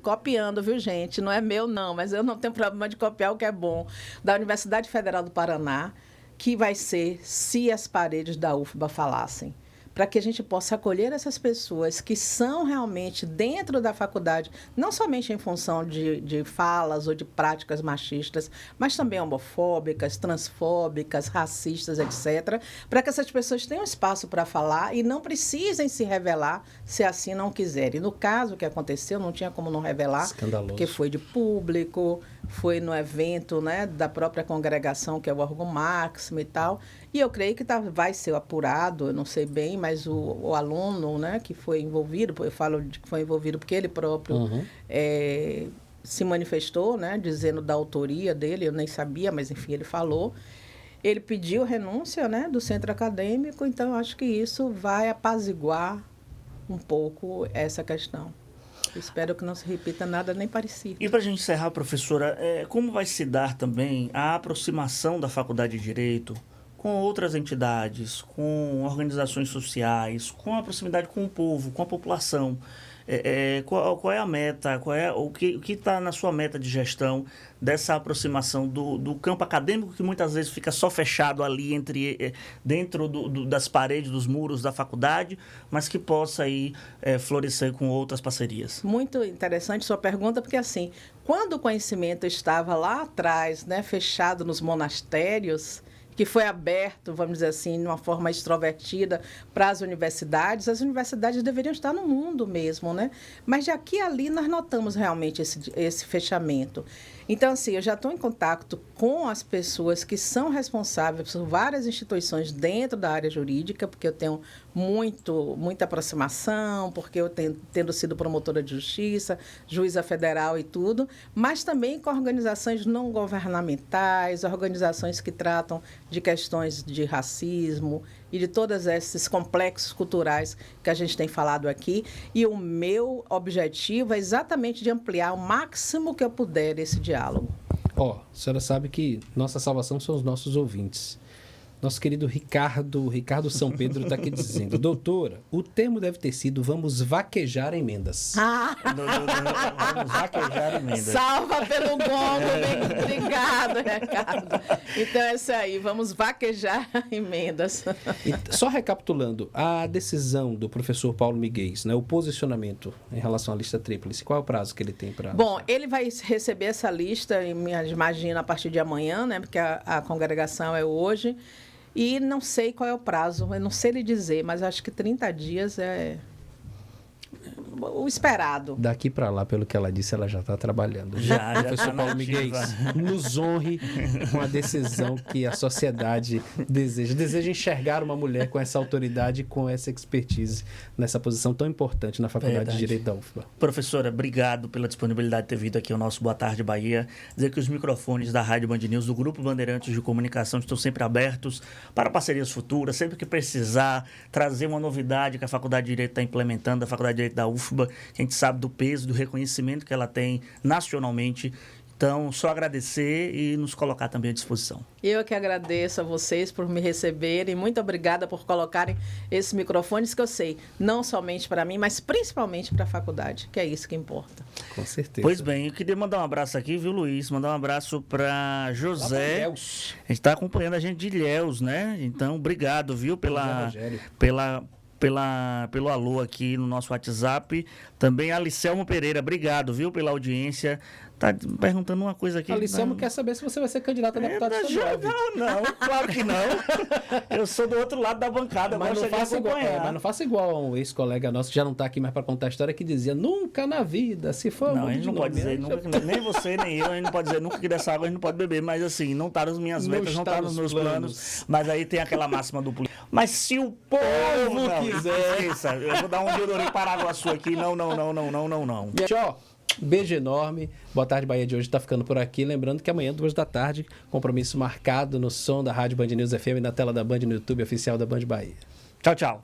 viu, gente? Não é meu, não, mas eu não tenho problema de copiar o que é bom. Da Universidade Federal do Paraná, que vai ser Se as Paredes da UFBA Falassem. Para que a gente possa acolher essas pessoas que são realmente dentro da faculdade, não somente em função de falas ou de práticas machistas, mas também homofóbicas, transfóbicas, racistas, etc., para que essas pessoas tenham espaço para falar e não precisem se revelar se assim não quiserem. No caso que aconteceu, não tinha como não revelar, porque foi de público, foi no evento, né, da própria congregação, que é o órgão máximo e tal. E eu creio que vai ser apurado, eu não sei bem, mas o aluno, né, que foi envolvido, eu falo de que foi envolvido porque ele próprio se manifestou, né, dizendo da autoria dele, eu nem sabia, mas enfim, ele falou. Ele pediu renúncia, né, do centro acadêmico, então eu acho que isso vai apaziguar um pouco essa questão. Espero que não se repita nada nem parecido. E para a gente encerrar, professora, como vai se dar também a aproximação da Faculdade de Direito com outras entidades, com organizações sociais, com a proximidade com o povo, com a população? Qual é a meta, o que está na sua meta de gestão dessa aproximação do campo acadêmico, que muitas vezes fica só fechado ali dentro das paredes, dos muros da faculdade, mas que possa aí florescer com outras parcerias? Muito interessante sua pergunta, porque assim, quando o conhecimento estava lá atrás, né, fechado nos monastérios, que foi aberto, vamos dizer assim, de uma forma extrovertida para as universidades deveriam estar no mundo mesmo, né? Mas de aqui a ali nós notamos realmente esse fechamento. Então, assim, eu já estou em contato com as pessoas que são responsáveis por várias instituições dentro da área jurídica, porque eu tenho muita aproximação, porque eu tendo sido promotora de justiça, juíza federal e tudo, mas também com organizações não governamentais, organizações que tratam de questões de racismo e de todos esses complexos culturais que a gente tem falado aqui. E o meu objetivo é exatamente de ampliar o máximo que eu puder esse diálogo. A senhora sabe que nossa salvação são os nossos ouvintes. Nosso querido Ricardo São Pedro está aqui dizendo: doutora, o termo deve ter sido vamos vaquejar emendas. Vamos vaquejar emendas. Salva pelo gongo, bem, obrigada, Ricardo. Então é isso aí, vamos vaquejar emendas. E, só recapitulando, a decisão do professor Paulo Miguel, né, o posicionamento em relação à lista tríplice, qual é o prazo que ele tem para... Bom, ele vai receber essa lista, imagino, a partir de amanhã, né, porque a congregação é hoje. E não sei qual é o prazo, eu não sei lhe dizer, mas acho que 30 dias é o esperado. Daqui para lá, pelo que ela disse, ela já está trabalhando. Professor Paulo Miguel, nos honre com a decisão que a sociedade deseja. Deseja enxergar uma mulher com essa autoridade, com essa expertise, nessa posição tão importante na Faculdade de Direito da UFBA. Professora, obrigado pela disponibilidade de ter vindo aqui ao nosso Boa Tarde Bahia. Dizer que os microfones da Rádio Band News, do Grupo Bandeirantes de Comunicação, estão sempre abertos para parcerias futuras, sempre que precisar, trazer uma novidade que a Faculdade de Direito está implementando, a Faculdade de Direito da UFBA, que a gente sabe do peso, do reconhecimento que ela tem nacionalmente. Então, só agradecer e nos colocar também à disposição. Eu que agradeço a vocês por me receberem. Muito obrigada por colocarem esses microfones, que eu sei, não somente para mim, mas principalmente para a faculdade, que é isso que importa. Com certeza. Pois bem, eu queria mandar um abraço aqui, viu, Luiz? Mandar um abraço para José. A gente está acompanhando a gente de Ilhéus, né? Então, obrigado, viu, pelo alô aqui no nosso WhatsApp. Também a Alicelmo Pereira, obrigado, viu, pela audiência. Tá perguntando uma coisa aqui. A Alicelmo quer saber se você vai ser candidato a deputado estadual. Não, claro que não. Eu sou do outro lado da bancada, mas não faça igual a um ex-colega nosso que já não está aqui mais para contar a história, que dizia nunca na vida, se for... Não, a gente não pode dizer, nem você, nem eu, a gente não pode dizer nunca que dessa água a gente não pode beber, mas assim, não está nas minhas metas, não está nos meus planos, mas aí tem aquela máxima do político. Mas se o povo quiser... Esqueça, eu vou dar um deodorante Paraguaçu aqui, não. Tchau. Beijo enorme. Boa Tarde Bahia de hoje está ficando por aqui. Lembrando que amanhã, 14h, compromisso marcado no som da Rádio Band News FM e na tela da Band no YouTube oficial da Band Bahia. Tchau.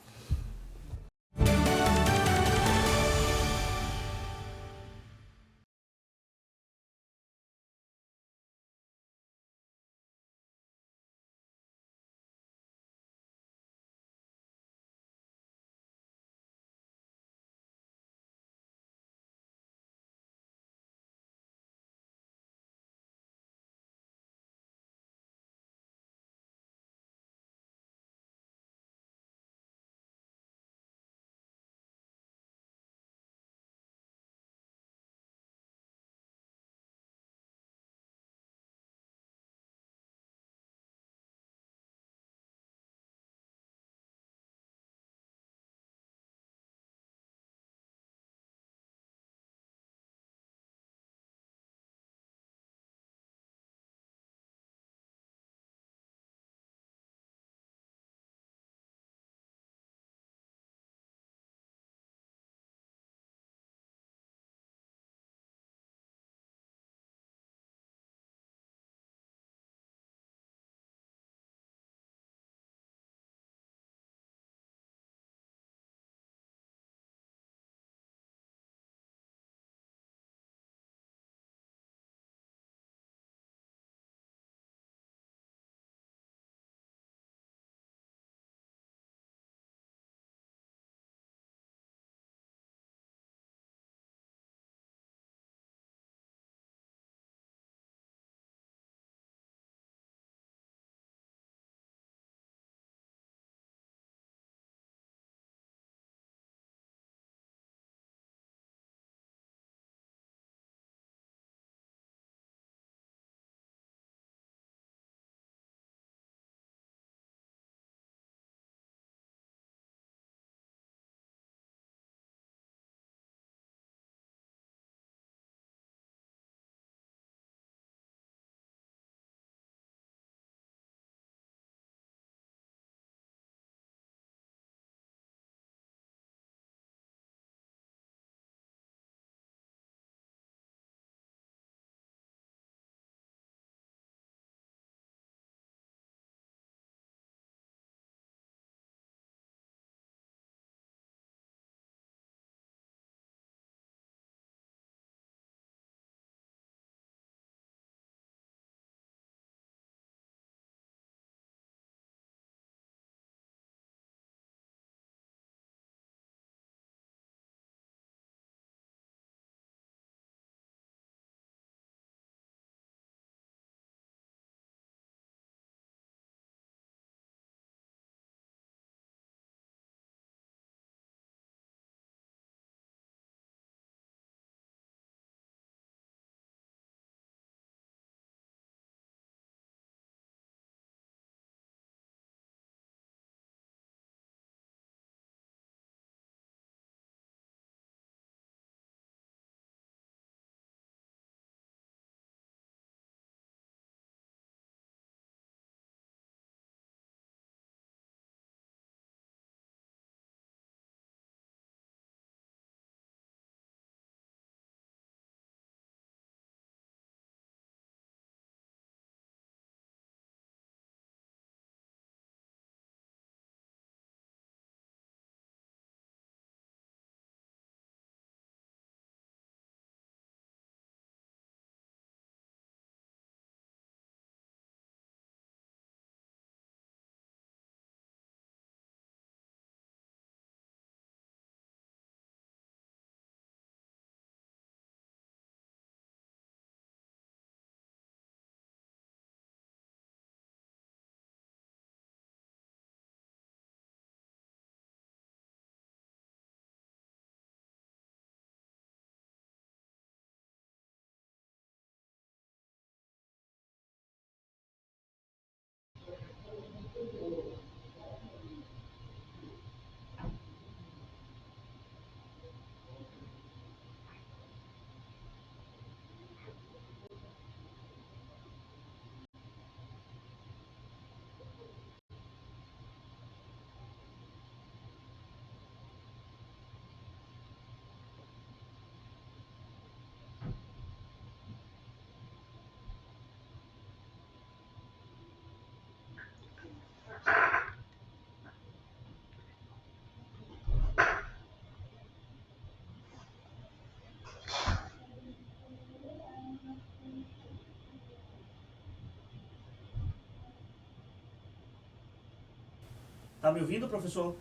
Tá me ouvindo, professor?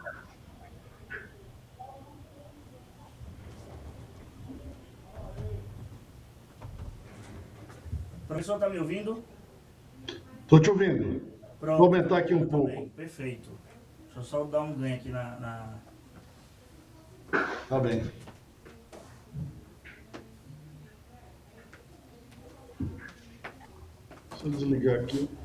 Professor, tá me ouvindo? Estou te ouvindo. Pronto. Vou aumentar aqui um pouco. Também. Perfeito. Deixa eu só dar um ganho aqui na... Tá bem. Deixa eu desligar aqui.